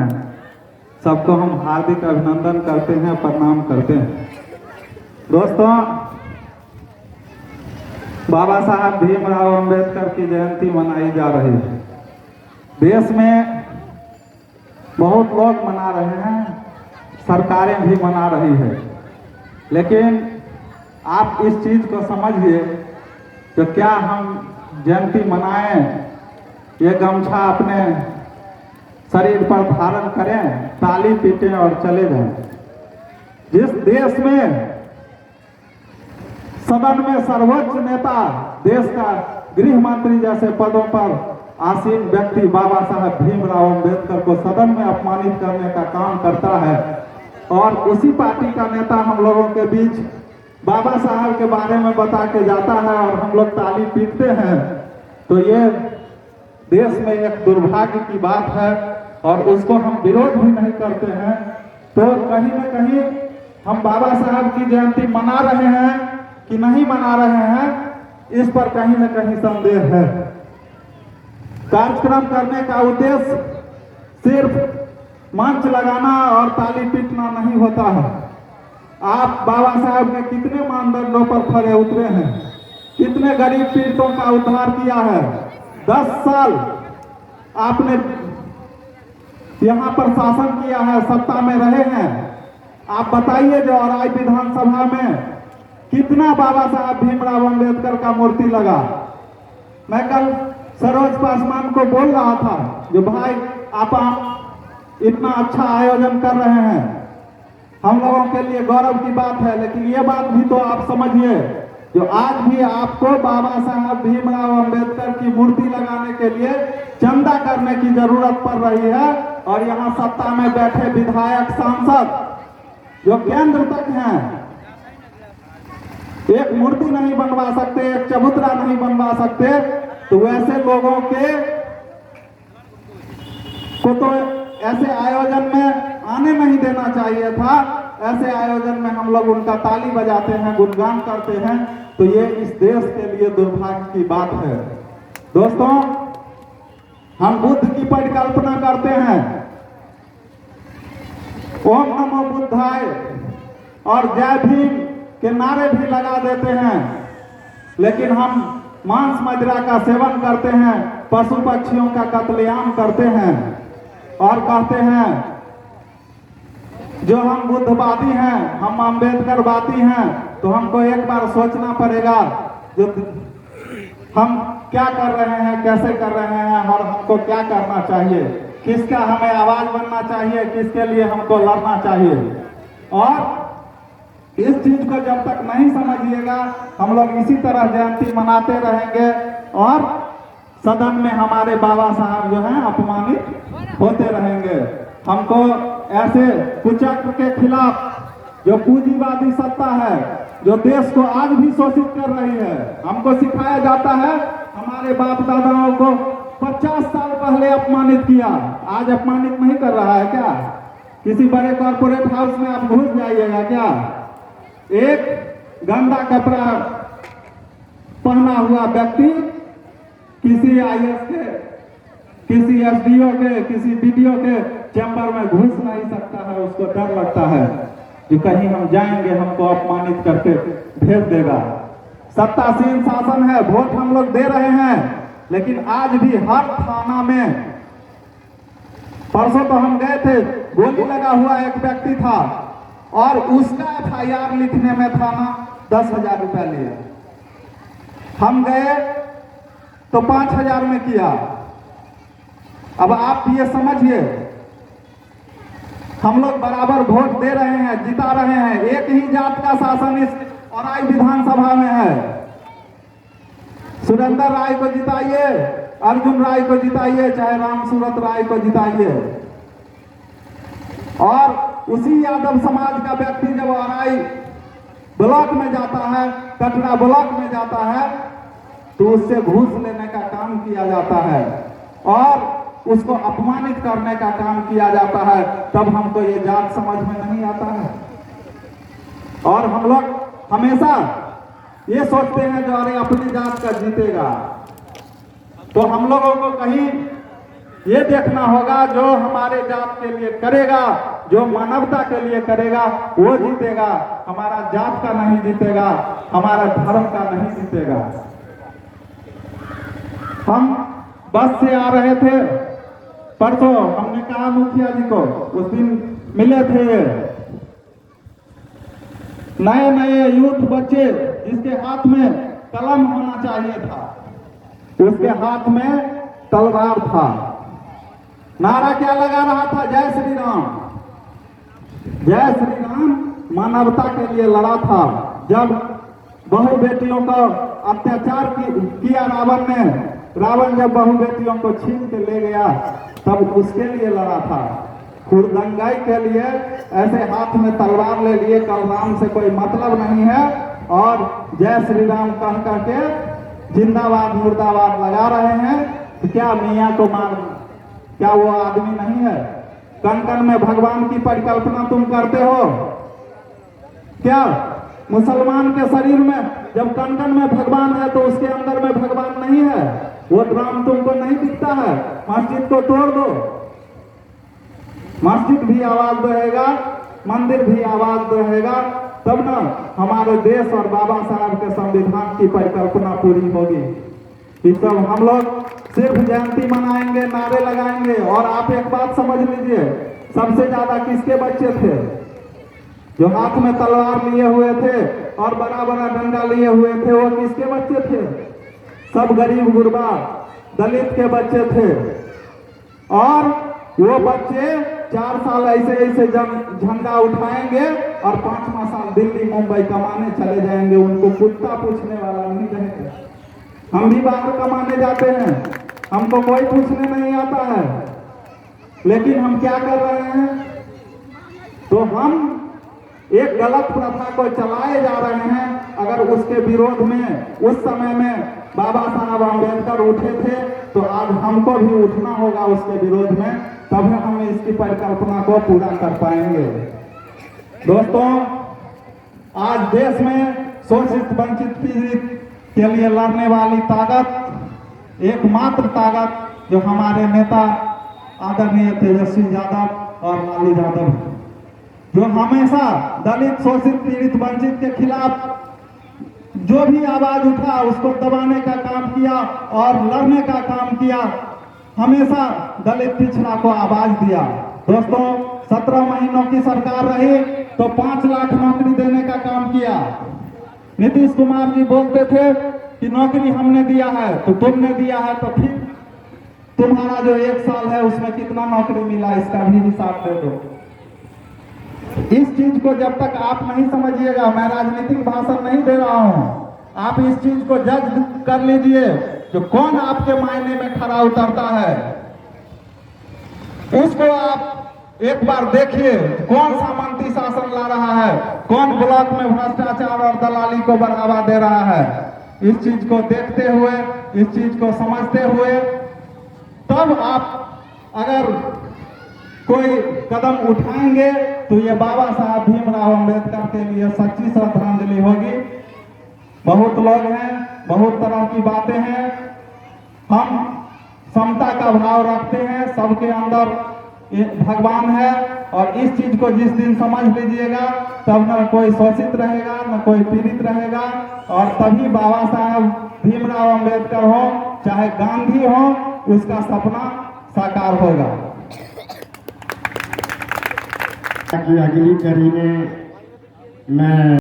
हैं, सबको हम हार्दिक अभिनंदन करते हैं, प्रणाम करते हैं। दोस्तों, बाबा साहब भीमराव अंबेडकर की जयंती मनाई जा रही है। देश में बहुत लोग मना रहे हैं, सरकारें भी मना रही है, लेकिन आप इस चीज को समझिए कि क्या हम जयंती मनाएं, ये गमछा अपने शरीर पर धारण करें, ताली पीटें और चले जाएं। जिस देश में सदन में सर्वोच्च नेता, देश का गृह मंत्री जैसे पदों पर आसीन व्यक्ति बाबा साहब भीमराव अंबेडकर को सदन में अपमानित करने का काम करता है, और उसी पार्टी का नेता हम लोगों के बीच बाबा साहब के बारे में बता के जाता है और हम लोग ताली पीटते हैं, तो ये देश में एक दुर्भाग्य की बात है और उसको हम विरोध भी नहीं करते हैं। तो कहीं न कहीं हम बाबा साहब की जयंती मना रहे हैं कि नहीं मना रहे हैं, इस पर कहीं न कहीं संदेह है। कार्यक्रम करने का उद्देश्य सिर्फ मंच लगाना और ताली पीटना नहीं होता है। आप बाबा साहब ने कितने मानदंडों पर खरे उतरे हैं, कितने गरीब पीड़ितों का उद्धार किया है। 10 साल आपने यहाँ पर शासन किया है, सत्ता में रहे हैं। आप बताइए जो औराई विधानसभा में कितना बाबा साहब भीमराव अंबेडकर का मूर्ति लगा। मैं कल सरोज पासवान को बोल रहा था, जो भाई आप इतना अच्छा आयोजन कर रहे हैं, हम लोगों के लिए गौरव की बात है, लेकिन ये बात भी तो आप समझिए, जो आज भी आपको बाबा साहब भीमराव अंबेडकर की मूर्ति लगाने के लिए चंदा करने की जरूरत पड़ रही है, और यहाँ सत्ता में बैठे विधायक, सांसद जो केंद्र तक हैं, एक मूर्ति नहीं बनवा सकते, एक चबूतरा नहीं बनवा सकते, तो वैसे लोगों के को तो ऐसे आयोजन में आने नहीं देना चाहिए था। ऐसे आयोजन में हम लोग उनका ताली बजाते हैं, गुणगान करते हैं, तो ये इस देश के लिए दुर्भाग्य की बात है। दोस्तों, हम बुद्ध की परिकल्पना करते हैं, ओम नमो बुद्धाय और जय भीम के नारे भी लगा देते हैं, लेकिन हम मांस मदिरा का सेवन करते हैं, पशु पक्षियों का कत्लेआम करते हैं और कहते हैं जो हम बुद्धवादी हैं, हम अम्बेडकरवादी हैं, तो हमको एक बार सोचना पड़ेगा जो हम क्या कर रहे हैं, कैसे कर रहे हैं और हमको क्या करना चाहिए, किसका हमें आवाज बनना चाहिए, किसके लिए हमको लड़ना चाहिए। और इस चीज को जब तक नहीं समझिएगा, हम लोग इसी तरह जयंती मनाते रहेंगे और सदन में हमारे बाबा साहब जो हैं अपमानित होते रहेंगे। हमको ऐसे कुचक्र के खिलाफ जो पूंजीवादी सत्ता है, जो देश को आज भी शोषित कर रही है, हमको सिखाया जाता है, हमारे बाप दादाओं को 50 साल पहले अपमानित किया, आज अपमानित नहीं कर रहा है क्या? किसी बड़े कॉर्पोरेट हाउस में आप घुस जाइएगा क्या, एक गंदा कपड़ा पहना हुआ व्यक्ति किसी आईएएस के, किसी एसडीओ के, किसी बीडीओ के चैम्बर में घुस नहीं सकता है। उसको डर लगता है कि कहीं हम जाएंगे हमको अपमानित करके भेज देगा। सत्तासीन शासन है, वोट हम लोग दे रहे हैं, लेकिन आज भी हर थाना में, परसों तो हम गए थे, गोली लगा हुआ एक व्यक्ति था और उसका FIR लिखने में थाना 10,000 रुपया लिया। हम गए तो 5,000 में किया। अब आप ये समझिए, हम लोग बराबर वोट दे रहे हैं, जिता रहे हैं, एक ही जात का शासन इस औराई विधानसभा में है। सुरेंद्र राय को जिताइए, अर्जुन राय को जिताइए, चाहे राम सूरत राय को जिताइए। और उसी यादव समाज का व्यक्ति जब औराई ब्लॉक में जाता है, कटरा ब्लॉक में जाता है, तो उससे घूस लेने का काम किया जाता है और उसको अपमानित करने का काम किया जाता है। तब हमको ये जात समझ में नहीं आता है और हम लोग हमेशा ये सोचते हैं जो अरे अपनी जात का जीतेगा। तो हम लोगों को कहीं ये देखना होगा जो हमारे जात के लिए करेगा, जो मानवता के लिए करेगा वो जीतेगा। हमारा जात का नहीं जीतेगा, हमारा धर्म का नहीं जीतेगा। हम बस से आ रहे थे परसों, हमने कहा मुखिया जी को, उस दिन मिले थे नए नए यूथ बच्चे जिसके हाथ में कलम होना चाहिए था, उसके हाथ में तलवार था। नारा क्या लगा रहा था? जय श्री राम, जय श्री राम। मानवता के लिए लड़ा था। जब बहु बेटियों का अत्याचार किया रावण ने, रावण जब बहु बेटियों को छीन के ले गया तब उसके लिए लड़ा था। खुरदंगाई के लिए ऐसे हाथ में तलवार ले लिए, कल राम से कोई मतलब नहीं है और जय श्री राम कह करके जिंदाबाद मुर्दाबाद लगा रहे हैं। तो क्या मियाँ को मार, क्या वो आदमी नहीं है? कण कण में भगवान की परिकल्पना तुम करते हो क्या? मुसलमान के शरीर में जब कण कण में भगवान है तो उसके अंदर में भगवान नहीं है? वो ड्राम तुमको नहीं दिखता है? मस्जिद को तोड़ दो, मस्जिद भी आवाज देगा, मंदिर भी आवाज देगा, तब ना हमारे देश और बाबा साहब के संविधान की परिकल्पना पूरी होगी। इस सब हम लोग सिर्फ जयंती मनाएंगे, नारे लगाएंगे। और आप एक बात समझ लीजिए, सबसे ज्यादा किसके बच्चे थे जो हाथ में तलवार लिए हुए थे और बड़ा बड़ा डंडा लिए हुए थे? वो किसके बच्चे थे? सब गरीब गुरबा दलित के बच्चे थे। और वो बच्चे 4 साल ऐसे ऐसे झंडा उठाएंगे और 5वां साल दिल्ली मुंबई कमाने चले जाएंगे। उनको कुत्ता पूछने वाला नहीं रहेगा। हम भी बाहर कमाने जाते हैं, हमको कोई पूछने नहीं आता है, लेकिन हम क्या कर रहे हैं? तो हम एक गलत प्रथा को चलाए जा रहे हैं। अगर उसके विरोध में उस समय में बाबा साहब अम्बेडकर उठे थे तो आज हमको भी उठना होगा उसके विरोध में, तब हम इसकी परिकल्पना को पूरा कर पाएंगे। दोस्तों, आज देश में शोषित वंचित पीड़ित के लिए लड़ने वाली ताकत, एकमात्र ताकत जो हमारे नेता आदरणीय तेजस्वी यादव और लालू यादव, जो हमेशा दलित शोषित पीड़ित वंचित के खिलाफ जो भी आवाज उठा उसको दबाने का काम किया और लड़ने का काम किया। हमेशा दलित पिछड़ा को आवाज दिया। दोस्तों, 17 महीनों की सरकार रही तो 5 लाख नौकरी देने का काम किया। नीतीश कुमार जी बोलते थे कि नौकरी हमने दिया है, तो तुमने दिया है, तो फिर तुम्हारा जो 1 साल है उसमें कितना नौकरी मिला, इसका भी हिसाब दे दो। इस चीज को जब तक आप नहीं समझिएगा, मैं राजनीतिक भाषण नहीं दे रहा हूं, आप इस चीज को जज कर लीजिए जो कौन आपके मायने में खरा उतरता है, उसको आप एक बार देखिए। कौन सा मंत्री शासन ला रहा है, कौन ब्लॉक में भ्रष्टाचार और दलाली को बढ़ावा दे रहा है। इस चीज को देखते हुए, इस चीज को समझते हुए, तब आप अगर कोई कदम उठाएंगे तो ये बाबा साहब भीमराव अंबेडकर के लिए सच्ची श्रद्धांजलि होगी। बहुत लोग हैं, बहुत तरह की बातें हैं, हम समता का भाव रखते हैं, सबके अंदर भगवान है। और इस चीज को जिस दिन समझ लीजिएगा तब न कोई शोषित रहेगा, न कोई पीड़ित रहेगा, और तभी बाबा साहब भीमराव अंबेडकर हो चाहे गांधी हो, उसका सपना साकार होगा। अगली कड़ी में मैं